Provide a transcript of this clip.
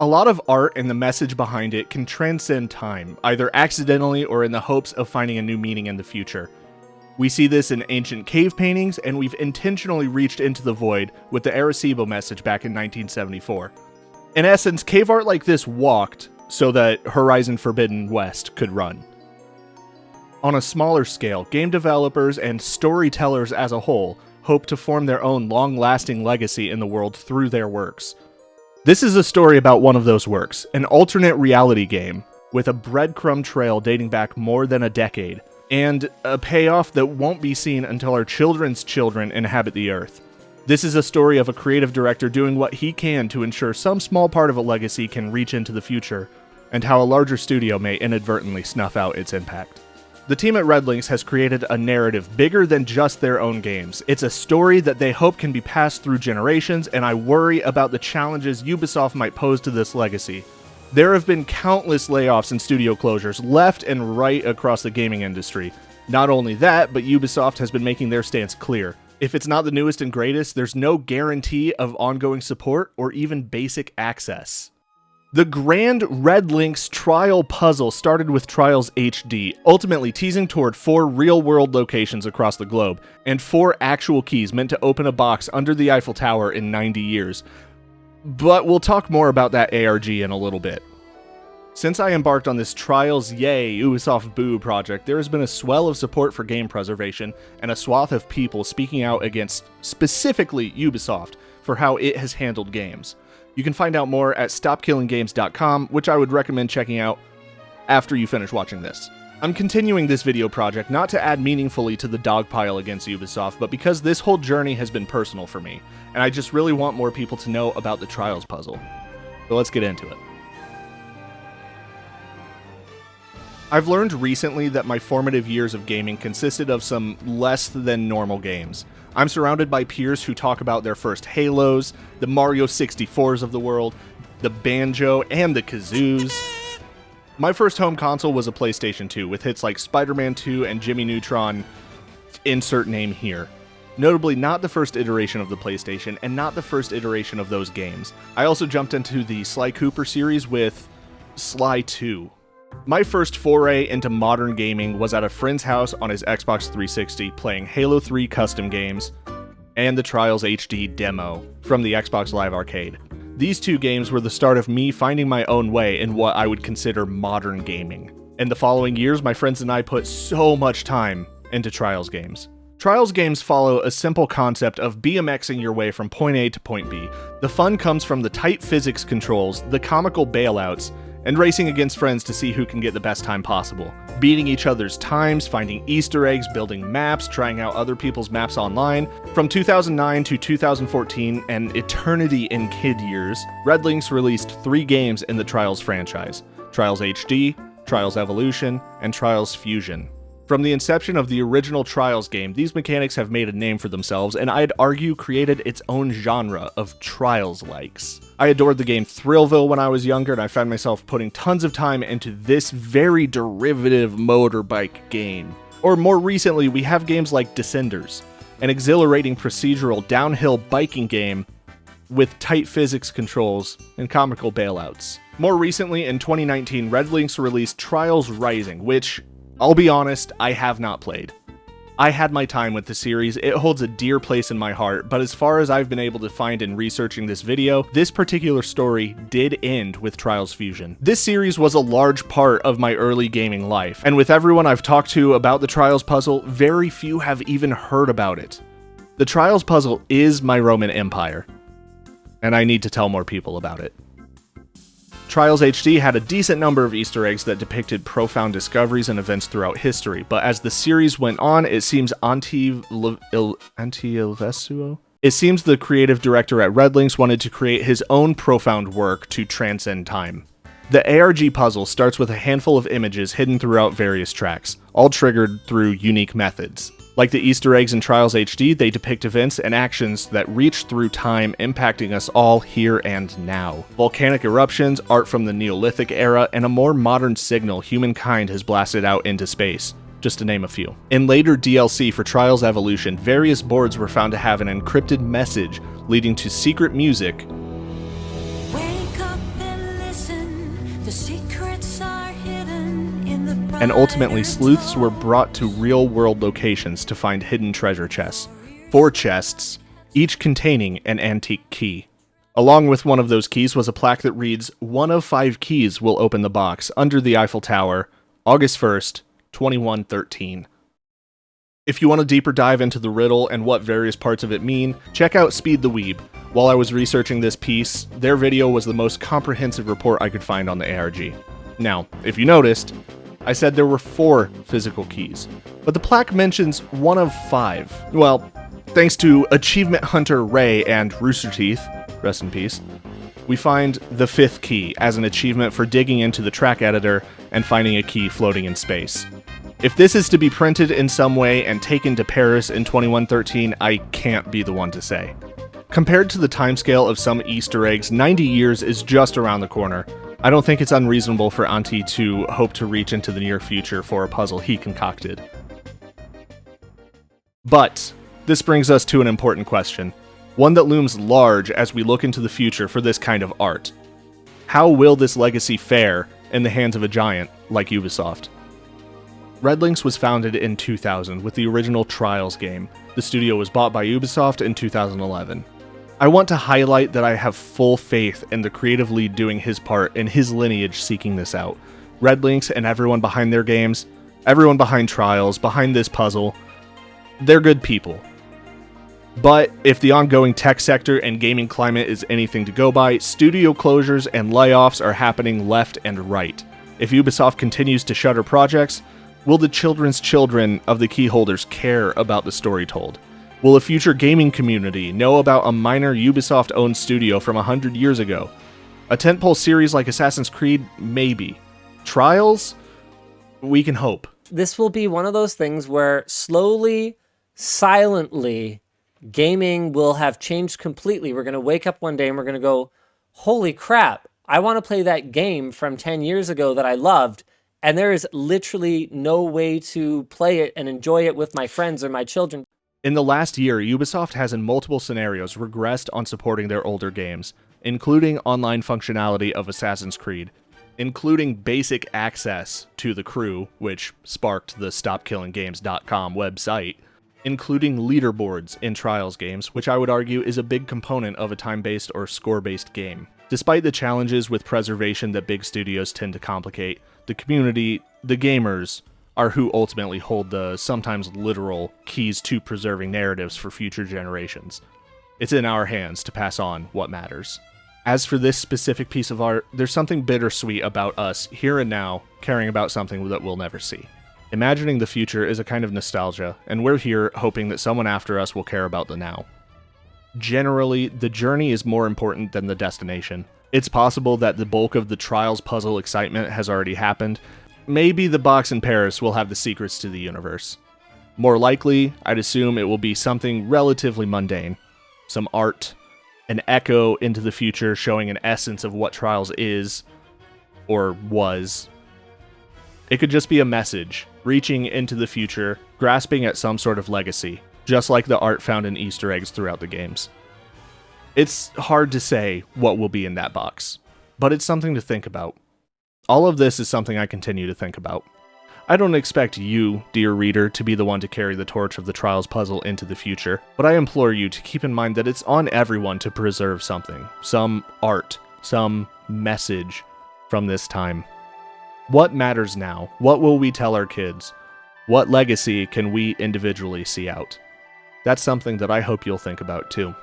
A lot of art and the message behind it can transcend time, either accidentally or in the hopes of finding a new meaning in the future. We see this in ancient cave paintings, and we've intentionally reached into the void with the Arecibo message back in 1974. In essence, cave art like this walked so that Horizon Forbidden West could run. On a smaller scale, game developers and storytellers as a whole hope to form their own long-lasting legacy in the world through their works. This is a story about one of those works, an alternate reality game with a breadcrumb trail dating back more than a decade, and a payoff that won't be seen until our children's children inhabit the Earth. This is a story of a creative director doing what he can to ensure some small part of a legacy can reach into the future, and how a larger studio may inadvertently snuff out its impact. The team at RedLynx has created a narrative bigger than just their own games. It's a story that they hope can be passed through generations, and I worry about the challenges Ubisoft might pose to this legacy. There have been countless layoffs and studio closures left and right across the gaming industry. Not only that, but Ubisoft has been making their stance clear. If it's not the newest and greatest, there's no guarantee of ongoing support or even basic access. The grand RedLynx Trial puzzle started with Trials HD, ultimately teasing toward 4 real-world locations across the globe, and 4 actual keys meant to open a box under the Eiffel Tower in 90 years. But we'll talk more about that ARG in a little bit. Since I embarked on this Trials Yay Ubisoft Boo project, there has been a swell of support for game preservation and a swath of people speaking out against, specifically Ubisoft, for how it has handled games. You can find out more at stopkillinggames.com, which I would recommend checking out after you finish watching this. I'm continuing this video project not to add meaningfully to the dogpile against Ubisoft, but because this whole journey has been personal for me, and I just really want more people to know about the Trials puzzle. So let's get into it. I've learned recently that my formative years of gaming consisted of some less than normal games. I'm surrounded by peers who talk about their first Halos, the Mario 64s of the world, the Banjo, and the Kazoos. My first home console was a PlayStation 2, with hits like Spider-Man 2 and Jimmy Neutron, insert name here. Notably not the first iteration of the PlayStation, and not the first iteration of those games. I also jumped into the Sly Cooper series with Sly 2. My first foray into modern gaming was at a friend's house on his Xbox 360 playing Halo 3 custom games and the Trials HD demo from the Xbox Live Arcade. These 2 games were the start of me finding my own way in what I would consider modern gaming. In the following years, my friends and I put so much time into Trials games. Trials games follow a simple concept of BMXing your way from point A to point B. The fun comes from the tight physics controls, the comical bailouts, and racing against friends to see who can get the best time possible. Beating each other's times, finding Easter eggs, building maps, trying out other people's maps online. From 2009 to 2014, an eternity in kid years, RedLynx released 3 games in the Trials franchise: Trials HD, Trials Evolution, and Trials Fusion. From the inception of the original Trials game, these mechanics have made a name for themselves, and I'd argue created its own genre of Trials-likes. I adored the game Thrillville when I was younger, and I found myself putting tons of time into this very derivative motorbike game. Or more recently, we have games like Descenders, an exhilarating procedural downhill biking game with tight physics controls and comical bailouts. More recently, in 2019, RedLynx released Trials Rising, which, I'll be honest, I have not played. I had my time with the series, it holds a dear place in my heart, but as far as I've been able to find in researching this video, this particular story did end with Trials Fusion. This series was a large part of my early gaming life, and with everyone I've talked to about the Trials puzzle, very few have even heard about it. The Trials puzzle is my Roman Empire, and I need to tell more people about it. Trials HD had a decent number of Easter eggs that depicted profound discoveries and events throughout history, but as the series went on, it seems It seems the creative director at RedLynx wanted to create his own profound work to transcend time. The ARG Puzzle starts with a handful of images hidden throughout various tracks, all triggered through unique methods. Like the Easter eggs in Trials HD, they depict events and actions that reach through time, impacting us all here and now. Volcanic eruptions, art from the Neolithic era, and a more modern signal humankind has blasted out into space, just to name a few. In later DLC for Trials Evolution, various boards were found to have an encrypted message leading to secret music and ultimately sleuths were brought to real-world locations to find hidden treasure chests. 4 chests, each containing an antique key. Along with one of those keys was a plaque that reads, "One of 5 keys will open the box under the Eiffel Tower, August 1st, 2113. If you want a deeper dive into the riddle and what various parts of it mean, check out Speed the Weeb. While I was researching this piece, their video was the most comprehensive report I could find on the ARG. Now, if you noticed, I said there were 4 physical keys, but the plaque mentions 1 of 5. Well, thanks to Achievement Hunter Ray and Rooster Teeth, rest in peace, we find the 5th key as an achievement for digging into the track editor and finding a key floating in space. If this is to be printed in some way and taken to Paris in 2113, I can't be the one to say. Compared to the timescale of some Easter eggs, 90 years is just around the corner. I don't think it's unreasonable for Auntie to hope to reach into the near future for a puzzle he concocted. But this brings us to an important question, one that looms large as we look into the future for this kind of art. How will this legacy fare in the hands of a giant like Ubisoft? RedLynx was founded in 2000 with the original Trials game. The studio was bought by Ubisoft in 2011. I want to highlight that I have full faith in the creative lead doing his part in his lineage seeking this out. RedLynx and everyone behind their games, everyone behind Trials, behind this puzzle, they're good people. But if the ongoing tech sector and gaming climate is anything to go by, studio closures and layoffs are happening left and right. If Ubisoft continues to shutter projects, will the children's children of the keyholders care about the story told? Will a future gaming community know about a minor Ubisoft-owned studio from 100 years ago? A tentpole series like Assassin's Creed? Maybe. Trials? We can hope. This will be one of those things where slowly, silently, gaming will have changed completely. We're going to wake up one day and we're going to go, holy crap, I want to play that game from 10 years ago that I loved, and there is literally no way to play it and enjoy it with my friends or my children. In the last year, Ubisoft has in multiple scenarios regressed on supporting their older games, including online functionality of Assassin's Creed, including basic access to the crew, which sparked the StopKillingGames.com website, including leaderboards in Trials games, which I would argue is a big component of a time-based or score-based game. Despite the challenges with preservation that big studios tend to complicate, the community, the gamers, are who ultimately hold the sometimes literal keys to preserving narratives for future generations. It's in our hands to pass on what matters. As for this specific piece of art, there's something bittersweet about us, here and now, caring about something that we'll never see. Imagining the future is a kind of nostalgia, and we're here hoping that someone after us will care about the now. Generally, the journey is more important than the destination. It's possible that the bulk of the Trials puzzle excitement has already happened. Maybe the box in Paris will have the secrets to the universe. More likely, I'd assume it will be something relatively mundane. Some art, an echo into the future showing an essence of what Trials is, or was. It could just be a message, reaching into the future, grasping at some sort of legacy, just like the art found in Easter eggs throughout the games. It's hard to say what will be in that box, but it's something to think about. All of this is something I continue to think about. I don't expect you, dear reader, to be the one to carry the torch of the Trials puzzle into the future, but I implore you to keep in mind that it's on everyone to preserve something, some art, some message from this time. What matters now? What will we tell our kids? What legacy can we individually see out? That's something that I hope you'll think about too.